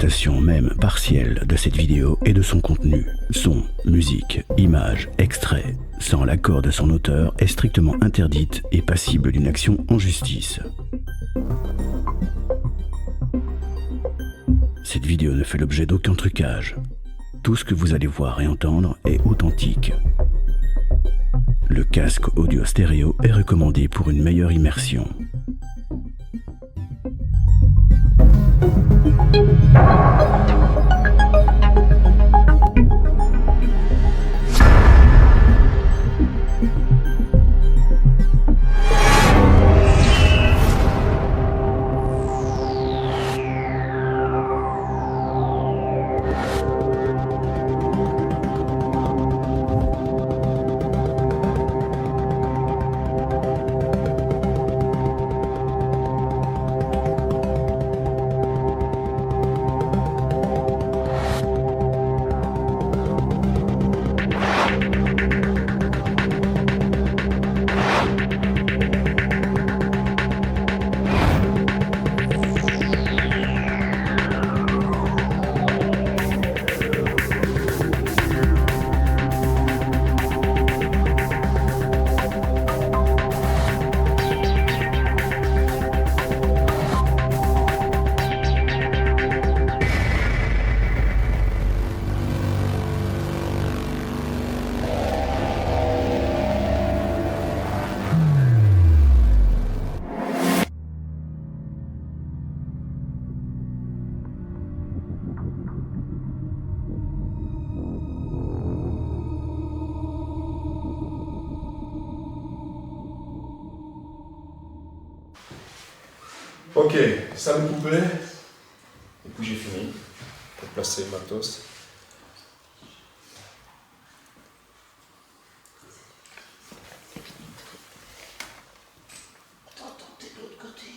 l'exploitation même partielle de cette vidéo et de son contenu, son, musique, images, extraits, sans l'accord de son auteur, est strictement interdite et passible d'une action en justice. Cette vidéo ne fait l'objet d'aucun trucage. Tout ce que vous allez voir et entendre est authentique. Le casque audio stéréo est recommandé pour une meilleure immersion. Ok, salle de poupée. Et puis j'ai fini pour placer le matos. T'entends de l'autre côté.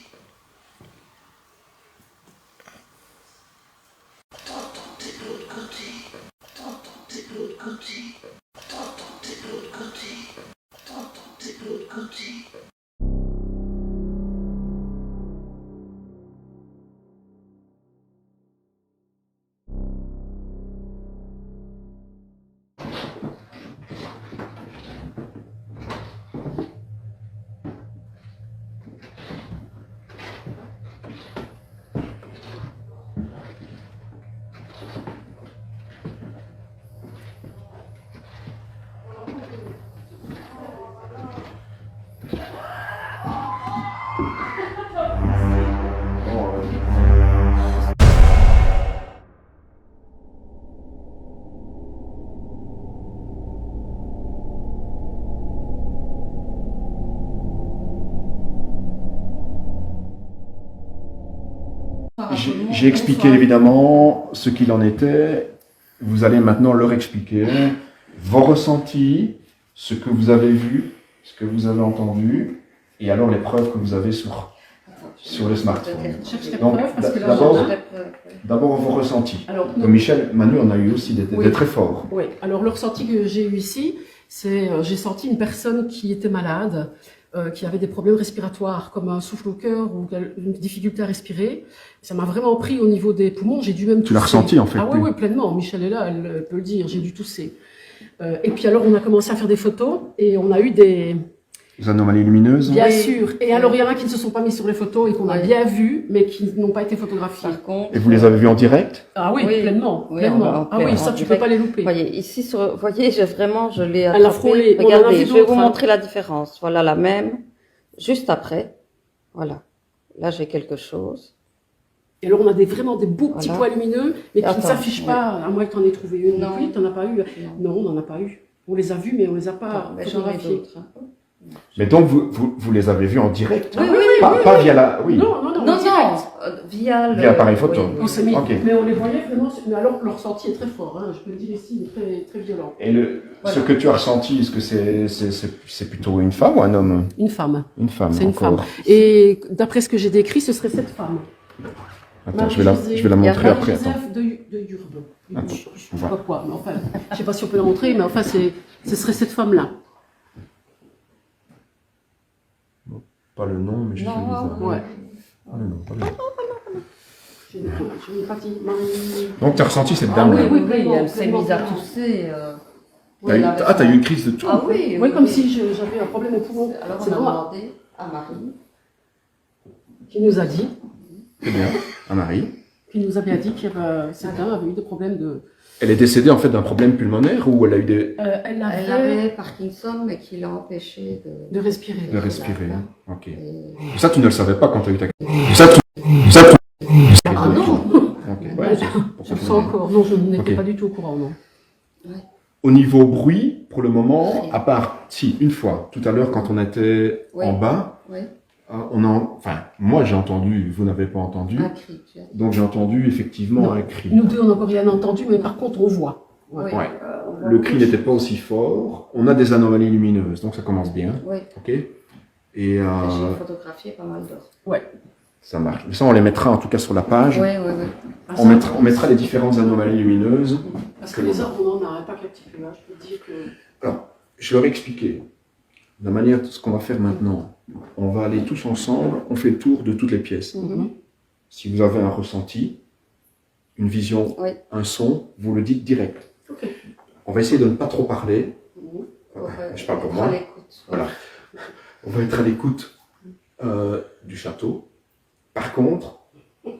T'entends de l'autre côté. T'entends de l'autre côté. T'entends de l'autre côté. T'entends de l'autre côté. J'ai expliqué évidemment ce qu'il en était. Vous allez maintenant leur expliquer vos ressentis, ce que vous avez vu, ce que vous avez entendu, et alors les preuves que vous avez sur le smartphone. Donc, d'abord vos ressentis. Alors, Donc, Michel, Manu, on a eu aussi des très forts. Oui, alors le ressenti que j'ai eu ici, c'est j'ai senti une personne qui était malade, qui avait des problèmes respiratoires comme un souffle au cœur ou une difficulté à respirer. Ça m'a vraiment pris au niveau des poumons, j'ai dû même tousser. Tu l'as ressenti en fait? Ah oui, oui, pleinement. Michel est là, elle peut le dire, j'ai dû tousser. Et puis alors on a commencé à faire des photos et on a eu des anomalies lumineuses. Bien sûr. Et alors il y en a qui ne se sont pas mis sur les photos et qu'on a bien vu, mais qui n'ont pas été photographiés. Par contre, et vous les avez vus en direct? Ah oui, pleinement. Oui, pleinement. Ah oui, ça tu peux pas les louper. Voyez, ici, voyez, je l'ai Elle a frôlé. attrapé. Regardez, je vais vous montrer la différence. Voilà la même, juste après. Voilà. Là, j'ai quelque chose. Et alors, on a vraiment des beaux petits points lumineux, mais qui ne s'affichent pas, à moins que tu en aies trouvé une. Non. Oui, tu n'en as pas eu. Non, on n'en a pas eu. On les a vus, mais on les a pas photographiés. Mais donc, vous les avez vus en direct? Oui, Pas via la... Oui. Non, via appareil photo. On s'est mis, Okay. mais on les voyait vraiment. Mais alors, leur ressenti est très fort, hein, je peux le dire ici, il est très, très violent. Et ce que tu as ressenti, est-ce que c'est plutôt une femme ou un homme? Une femme. Une femme. C'est une encore. femme. Et d'après ce que j'ai décrit, ce serait cette femme. Attends, je vais la montrer après. Joseph de Yurbe. Attends, Je sais pas quoi, mais enfin, je sais pas si on peut la montrer, mais enfin, ce serait cette femme-là. Pas le nom, mais juste le visage. Ouais. Ah, le nom, pas le nom. Je n'ai pas dit Marie. Donc tu as ressenti cette Ah dame oui, là. oui, oui, elle s'est mise à tousser. T'as eu une crise de tout. Ah oui, Oui, comme si j'avais un problème au poumon. Alors C'est on a moi demandé à Marie. qui nous a dit, C'est bien. À Marie. qui nous a bien dit qu'il y avait, cette dame avait eu des problèmes de... Elle est décédée en fait d'un problème pulmonaire ou elle a eu des... Elle Elle avait Parkinson, mais qui l'a empêchée de respirer. de respirer. Ok. Et- Ça, tu ne le savais pas quand tu as eu ta... Ah non, Ok. Ouais, pour je ça le que sens encore. Non, je n'étais Ok. pas du tout au courant, non. Au niveau bruit, pour le moment, à part, si, une fois, tout à l'heure, quand on était Oui. en bas, Oui, enfin, moi j'ai entendu, vous n'avez pas entendu, un cri, tu as dit. donc j'ai entendu effectivement Non. un cri. Nous deux, on n'a encore rien entendu, mais par contre, on voit. Oui, Ouais. on voit Le beaucoup. cri n'était pas aussi fort, on a des anomalies lumineuses, donc ça commence bien, Oui, ok? Et j'ai photographié pas mal d'or. ça marche. Mais ça, on les mettra en tout cas sur la page. Oui, oui, oui. Ah, On mettra les différentes anomalies lumineuses. Parce que les arbres, on n'en a pas qu'un petit peu. Hein. Je peux te dire que... Je leur ai expliqué la manière de ce qu'on va faire maintenant. On va aller tous ensemble, on fait le tour de toutes les pièces. Mhm. Si vous avez un ressenti, une vision, Oui. un son, vous le dites direct. Ok. On va essayer de ne pas trop parler. Pour, Je parle pour être moi. à l'écoute. Voilà. On va être à l'écoute du château. Par contre,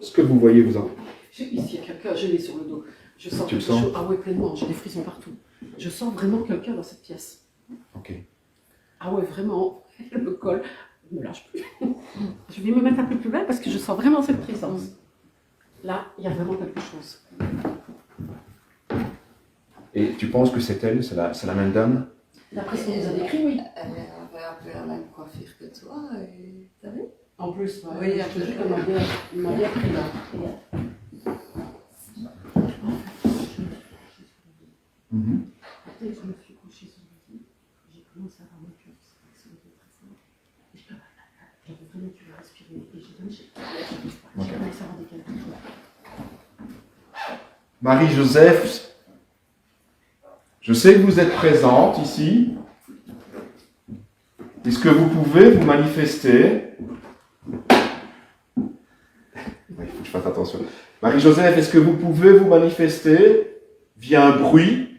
ce que vous voyez, vous en... Ici, il y a quelqu'un, je l'ai sur le dos. Je sens Tu le quelque sens chose. Ah oui, pleinement, j'ai des frissons partout. Je sens vraiment quelqu'un dans cette pièce. Ok. Ah ouais, vraiment, elle me colle, elle me lâche plus. Je vais me mettre un peu plus bas parce que je sens vraiment cette présence. Là, il y a vraiment quelque chose. Et tu penses que c'est elle, c'est la même dame? D'après ce qu'on nous a décrit, oui. Elle avait un peu la même coiffure que toi, et... t'as vu? En plus, ouais, Oui, je te jure qu'elle m'a bien pris là. Mhm. Après, je me suis couchée sur le lit, j'ai commencé à avoir mon cœur qui s'est levé très fort. Et j'avais vraiment dû respirer. Et j'ai donné, j'ai commencé à avoir des calculs. Marie-Joseph, je sais que vous êtes présente ici. Est-ce que vous pouvez vous manifester? Il faut que je fasse attention. Marie-Joseph, est-ce que vous pouvez vous manifester via un bruit,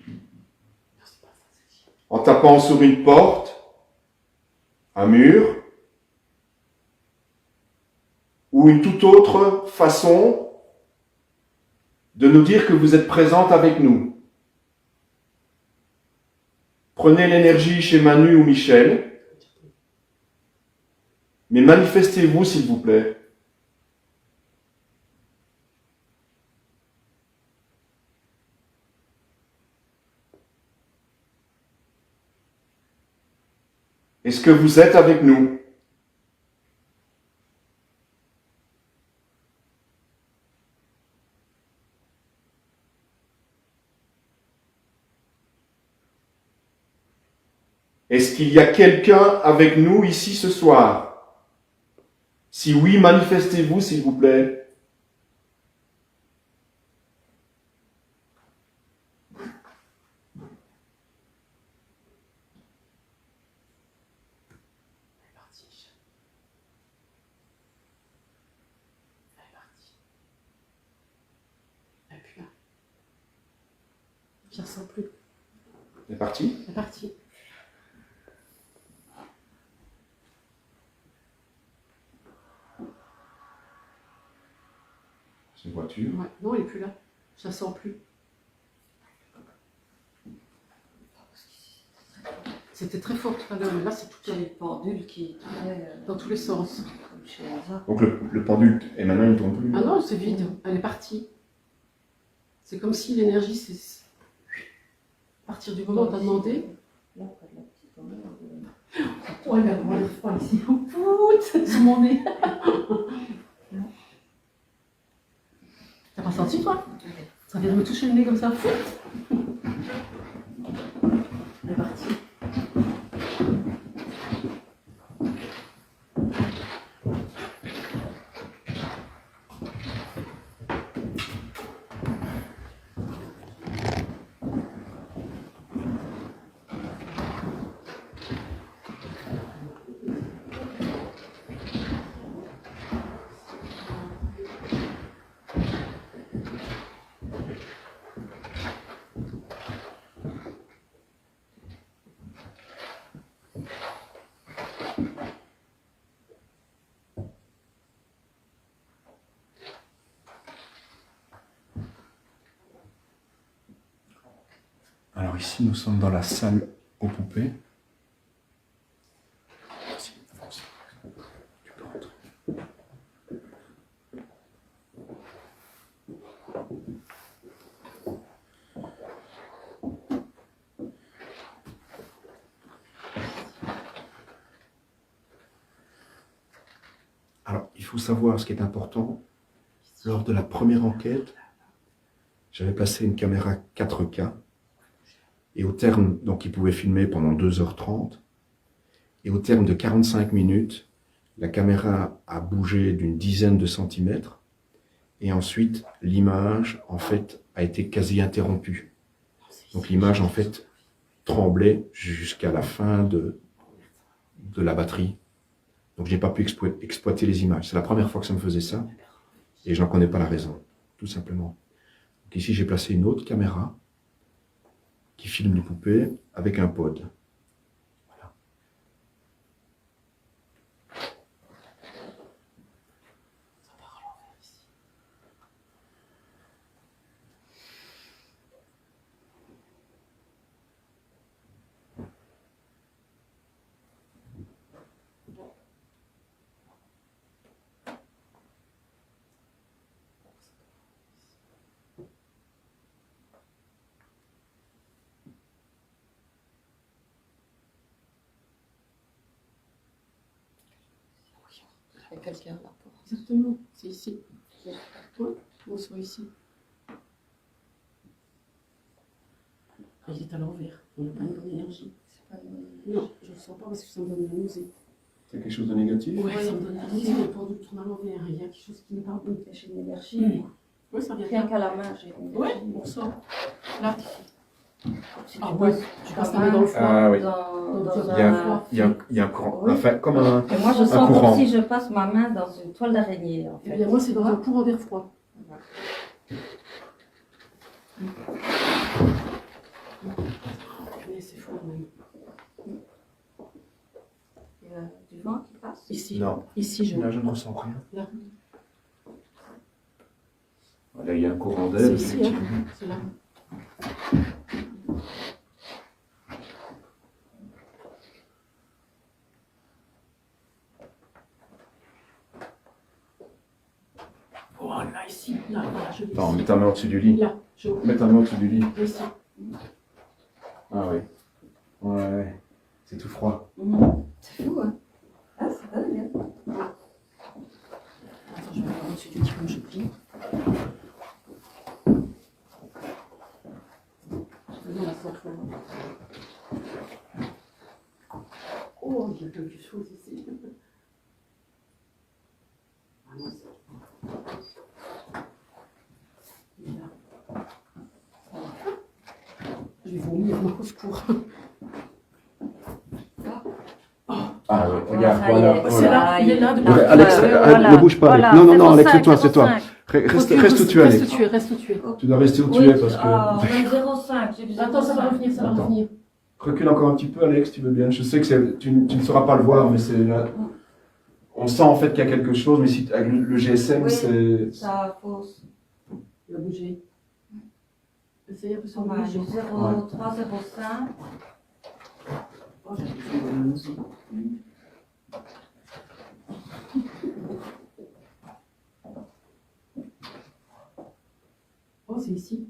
en tapant sur une porte, un mur, ou une toute autre façon de nous dire que vous êtes présente avec nous? Prenez l'énergie chez Manu ou Michel, mais manifestez-vous s'il vous plaît. Est-ce que vous êtes avec nous? Est-ce qu'il y a quelqu'un avec nous ici ce soir? Si oui, manifestez-vous s'il vous plaît. Elle est partie. Elle est plus là. Je la sens plus. C'est parti? Elle est partie. C'est une voiture. Ouais. Non, elle est plus là. Je la sens plus. C'était très fort tout à l'heure, mais là c'est tout J'ai les pendules qui tournaient dans tous les sens. comme chez Elsa. Donc le pendule, et maintenant il ne tourne plus. Ah non, c'est vide. Elle est partie. C'est comme si l'énergie, c'est... À partir du moment où t'as demandé... Là, pas de la petite commande. Oh, elle arrive pas ici. Pout, sur mon nez. T'as pas senti, toi? Ça vient de me toucher le nez comme ça. Elle est partie. Alors ici, nous sommes dans la salle aux poupées. Vas-y, avance. Tu peux rentrer. Alors, il faut savoir ce qui est important. Lors de la première enquête, j'avais placé une caméra 4K. Et au terme, donc il pouvait filmer pendant 2h30. Et au terme de 45 minutes, la caméra a bougé d'une dizaine de centimètres. Et ensuite, l'image, en fait, a été quasi interrompue. Donc l'image, en fait, tremblait jusqu'à la fin de la batterie. Donc je n'ai pas pu exploiter les images. C'est la première fois que ça me faisait ça. Et je n'en connais pas la raison, tout simplement. Donc ici, j'ai placé une autre caméra qui filme les poupées avec un pod. Voilà. Il y a quelqu'un là. Exactement, c'est ici. Ouais, on soit ici. Il est à l'envers, on n'a pas une bonne énergie. Non, je ne le sens pas parce que ça me donne la nausée. C'est quelque chose de négatif? Ouais, ça me donne la nausée, le pendule tourne à l'envers. Il y a quelque chose qui n'est pas bon. J'ai une énergie. Oui, ça vient Rien là. qu'à la main, j'ai une Ouais, énergie. on sent. Là. Si Ah tu ouais, passes tu passes ta ta main dans le froid. Ah oui. dans Il y a un courant, Oui. enfin, comme un... Et moi, je un sens courant. comme si je passe ma main dans une toile d'araignée, en Eh fait. bien, moi, c'est dans un courant d'air froid. Mais c'est fort, même. Il y a du vent qui passe. Ici. Non. Ici, je. Là, je ne ressens rien. Là. Là, il y a un courant C'est d'air, ici, hein. effectivement. C'est là. Oh, là, ici. Là, voilà, je l'ai Attends, ici. mets ta main au-dessus du lit. Là, je Mets ta main au-dessus du lit. ici. Ah oui. Ouais. C'est tout froid. C'est fou, hein? Ah, c'est dingue, hein? Attends, je vais voir au-dessus du lit comme je plie. Je vais la porte, là. Oh, il y a quelque chose ici. Ah non, c'est... Il est là. Je vais vomir, au secours. Ah oui, regarde, ça y est. voilà. C'est là, il est là depuis Ouais, tout à Alex, l'heure. ne bouge pas. Alex. Non, non, non, Alex, c'est toi, c'est toi. Reste où tu es, Reste où Alex. tu es, reste où tu es. Tu dois rester où tu Oui, es parce que... on a 0,5. J'ai vu Attends, ça va 0,5. revenir, ça va Attends. revenir. Recule encore un petit peu, Alex, tu veux bien. Je sais que tu ne sauras pas le voir, mais c'est là. On sent en fait qu'il y a quelque chose, mais si, avec le GSM, Oui. c'est... Ça fausse. Il va bouger. Essayez un peu sur On le a bouger. 0,3, 0,5. Oh, j'ai besoin de la nausée. Oh, c'est ici.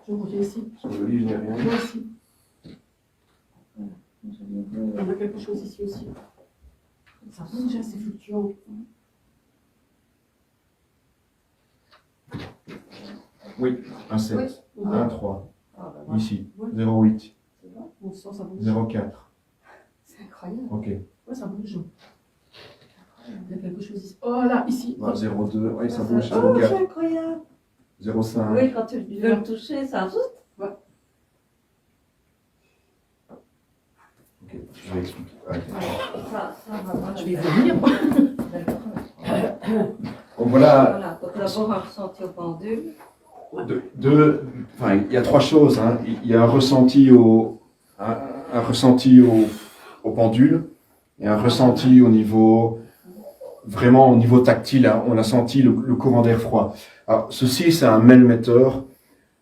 Je reviens ici. Sur le lit, je n'ai rien. Moi ici. On a quelque chose ici aussi. Ça bouge, hein, c'est fluctuant. Oui, un 7, Oui. un 3, Ah, ben voilà. ici, Ouais. 0,8, C'est bon. On sent, ça bouge. 0,4. C'est incroyable. Ok. Ouais, ça bouge. Il y a quelque chose ici. Oh là, ici. 0,2, oui, ça bouge, Oh, 0,4, c'est incroyable. 0,5. Oui, quand tu veux le toucher, ça ajoute. Ok, je vais expliquer. Ouais. Ça va. Voilà. Je vais vomir. Donc voilà, Voilà, donc d'abord un ressenti au pendule. enfin, il y a trois choses. Hein. Il y a un ressenti un ressenti au pendule et un ressenti au niveau, vraiment au niveau tactile. Hein. On a senti le courant d'air froid. Alors, ceci, c'est un Melmeter.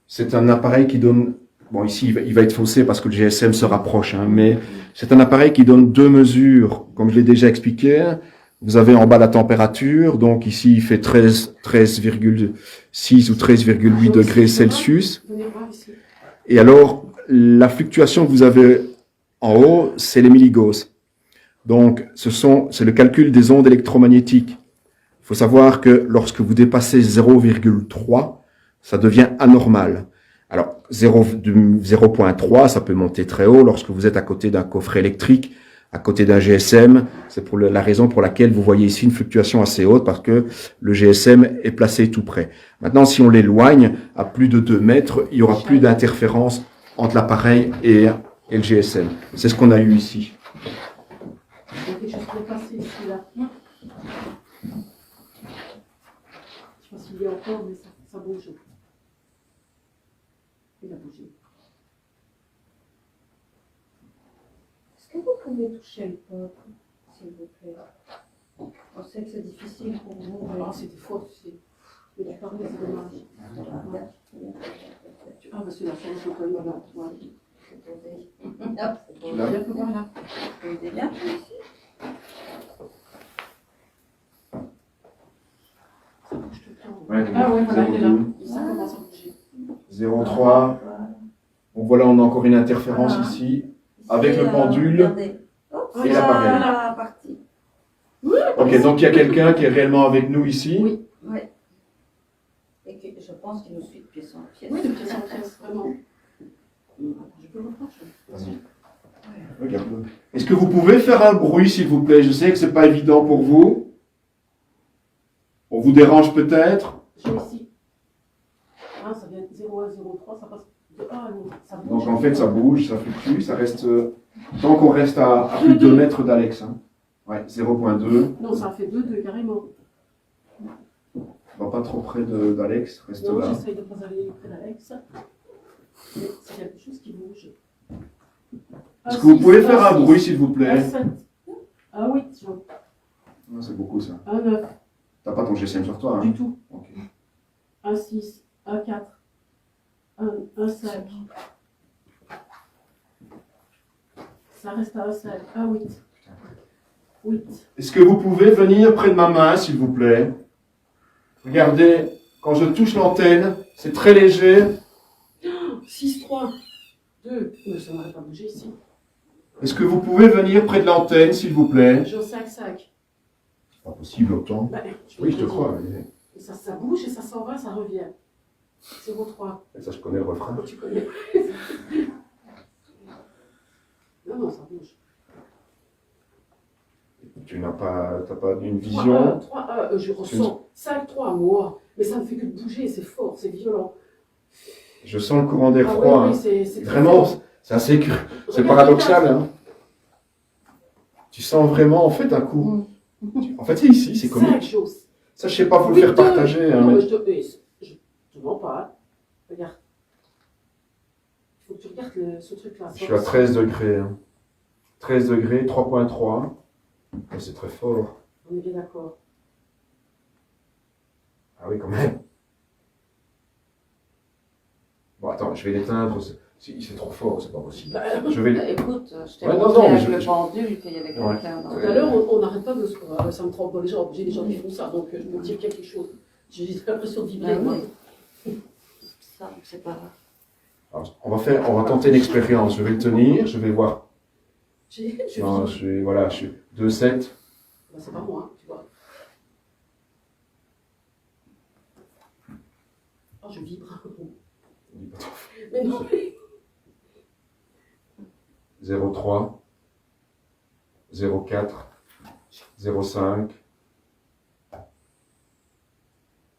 C'est un appareil qui donne bon ici il va être faussé parce que le GSM se rapproche, hein, mais c'est un appareil qui donne deux mesures, comme je l'ai déjà expliqué. Vous avez en bas la température, donc ici il fait 13,6 ou 13,8 degrés Celsius. Venez voir ici. Et alors, la fluctuation que vous avez en haut, c'est les milligauss. Donc, c'est le calcul des ondes électromagnétiques. Il faut savoir que lorsque vous dépassez 0,3, ça devient anormal. Alors, 0,3, ça peut monter très haut lorsque vous êtes à côté d'un coffret électrique, à côté d'un GSM. C'est pour la raison pour laquelle vous voyez ici une fluctuation assez haute, parce que le GSM est placé tout près. Maintenant, si on l'éloigne à plus de 2 mètres, il y aura plus d'interférence entre l'appareil et le GSM. C'est ce qu'on a eu ici. Il y a quelque chose qui est passé ici, là. Je sais pas s'il y a encore, mais ça bouge. Il a bougé. Est-ce que vous pouvez toucher le peuple, s'il vous plaît? On sait que c'est difficile pour vous. Ah, c'était fort, tu sais. Mais tu parlais, c'est dommage. Ah, parce que la chambre, je peux pas là. Tu l'as ? Viens que par là. Vous aidez bien ici? Ça bouge tout le temps. Ouais, Ah ouais, voilà, il est là. 0,2. Ça commence à bouger. 0,3. Donc voilà, on a encore une interférence ici, avec le pendule Regardez. et l'appareil. Voilà, parti. Ok, donc il y a quelqu'un qui est réellement avec nous ici. Oui. Oui. Et que, je pense qu'il nous suit de pièce en pièce. Oui, de pièce en pièce, vraiment. Je peux le reprocher. Vas-y. Regarde. Est-ce que vous pouvez faire un bruit, s'il vous plaît? Je sais que c'est pas évident pour vous. On vous dérange peut-être. J'ai ici. Ah, ça vient de 0 à 0,3, ça passe de 1 à 1. Ça bouge. Donc en fait, ça bouge, ça fluctue, ça reste. Tant qu'on reste à plus de 2 mètres d'Alex. Hein. Ouais, 0,2. Non, ça fait 2 carrément. Va pas trop près d'Alex, reste Non, là. j'essaye de ne pas aller près d'Alex. Mais c'est quelque chose qui bouge. Est-ce que vous pouvez faire un bruit, s'il vous plaît? Un 7. Un 8, Ah, c'est beaucoup ça. un 9, T'as pas ton GSM sur toi, du hein? tout. Ok. Un 6, un 4, un 5. Ça reste à un 5, un 8. 8. Est-ce que vous pouvez venir près de ma main, s'il vous plaît? Regardez, quand je touche l'antenne, c'est très léger. 6, 3, 2. Mais ça n'aurait pas bougé ici. Est-ce que vous pouvez venir près de l'antenne, s'il vous plaît? J'ai un 5, 5. C'est pas possible autant. Ben, Oui, je te crois. Mais... Et ça bouge et ça s'en va, ça revient. 0,3. Ça, je connais le refrain. Tu connais. Non, ça bouge. Tu n'as pas, t'as pas une 3, vision. 3, je ressens 5, 3, moi. Mais ça me fait que de bouger, c'est fort, c'est violent. Je sens le courant d'air Ah froid. oui, Hein. c'est très Vraiment, fort. c'est assez c'est Regarde, paradoxal. regarde. Hein. Tu sens vraiment en fait un coup. En fait, c'est ici, c'est comme 5 choses. ça. Je sais pas, faut le Oui, faire deux. partager. Hein, Non, mais- mais je te mens pas. Hein. Regarde. Il faut que tu regardes ce truc-là. Je suis à 13 degrés. Hein. 13 degrés, 3,3. Mais c'est très fort. On est bien d'accord. Ah oui, quand même. Bon, attends, je vais l'éteindre. C'est trop fort, c'est pas possible. Bah, Je vais. Bah, écoute, je t'ai Ouais, non, montré non, mais avec je- le je- pendule qu'il y avait Ouais. quelqu'un dans tout le... à l'heure, on n'arrête pas de se. Ça me trompe pas les gens. J'ai des gens qui font ça, donc je me dis qu'il y a quelque chose. J'ai l'impression de vibrer. Ah moi. oui. Ça, c'est pas grave. Alors, on va tenter une expérience. Je vais le tenir, je vais voir. Je Non, vibre. je suis 2,7. Bah, c'est pas moi, hein, tu vois. Oh, je vibre. Mais non, mais... 0,3. 0,4. 0,5.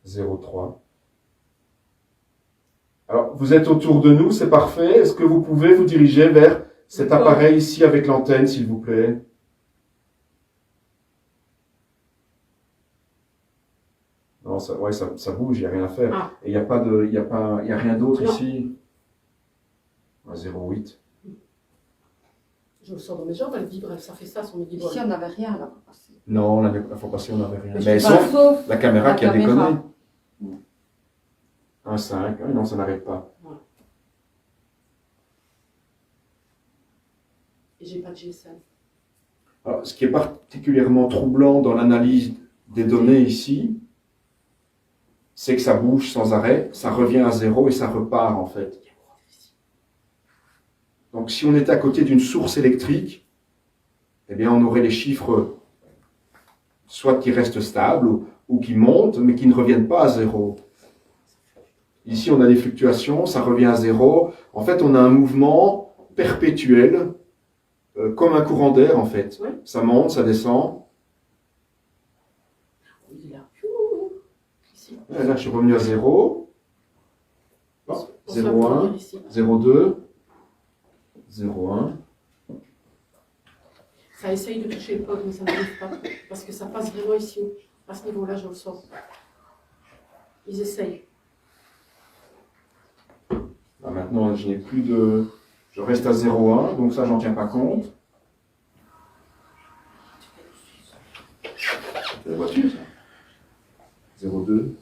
0,3. Alors, vous êtes autour de nous, c'est parfait. Est-ce que vous pouvez vous diriger vers cet appareil ici avec l'antenne, s'il vous plaît? Non, ça bouge, il n'y a rien à faire. Ah. Et il n'y a il y a rien d'autre Non. ici. Ah, 0,8. Je le sens dans mes jambes, elle vibre, ça fait ça, son midi-bol. Ici, on n'avait rien là. Non, la fois passée, on n'avait rien. Mais Mais je sauf Sauf la caméra la qui a caméra. déconné. 1,5. Ah, non, ça n'arrête pas. Et j'ai pas de GSM. Alors, ce qui est particulièrement troublant dans l'analyse des données ici, c'est que ça bouge sans arrêt, ça revient à zéro et ça repart en fait. Donc si on est à côté d'une source électrique, eh bien on aurait les chiffres soit qui restent stables ou qui montent mais qui ne reviennent pas à zéro. Ici on a des fluctuations, ça revient à zéro. En fait on a un mouvement perpétuel, comme un courant d'air en fait. Ouais. Ça monte, ça descend. Il est là. Ici. Et là je suis revenu à zéro. On se va 0,1, venir ici. 0,2, 0,1. Ça essaye de toucher le pod, mais ça n'arrive pas. Parce que ça passe vraiment ici. À ce niveau-là, je le sens. Ils essayent. Là, maintenant, je n'ai plus de... Je reste à 0,1, donc ça, j'en tiens pas compte. C'est la voiture, ça. 0,2.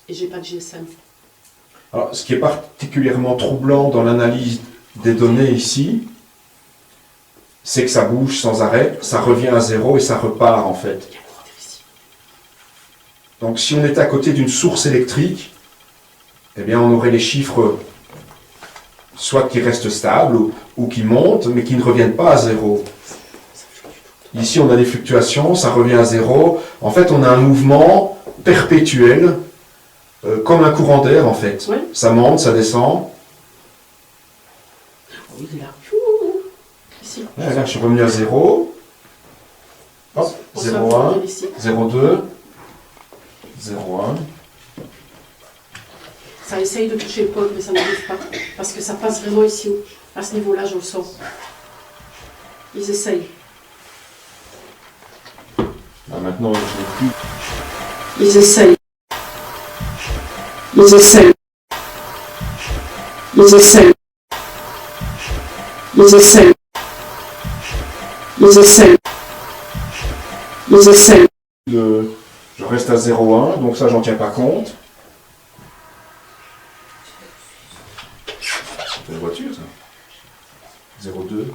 Et j'ai pas de GSM. Alors, ce qui est particulièrement troublant dans l'analyse des données ici, c'est que ça bouge sans arrêt, ça revient à zéro et ça repart en fait. Donc si on est à côté d'une source électrique, eh bien on aurait les chiffres soit qui restent stables ou qui montent mais qui ne reviennent pas à zéro. Ici on a des fluctuations, ça revient à zéro. En fait on a un mouvement perpétuel, comme un courant d'air en fait. Ouais. Ça monte, ça descend. Il est là. Ici. Là je suis revenu à zéro. Hop, On se va 0,1, venir ici. 0,2, 0,1. Ça essaye de toucher le pod, mais ça n'arrive pas. Parce que ça passe vraiment ici. À ce niveau-là, je le sens. Ils essayent. Là, maintenant je n'ai plus. Ils essayent. Ils essayent. Ils essayent. Ils essayent. Ils essayent. Ils essayent. Je reste à 0,1, donc ça j'en tiens pas compte. C'est la voiture ça. 0,2.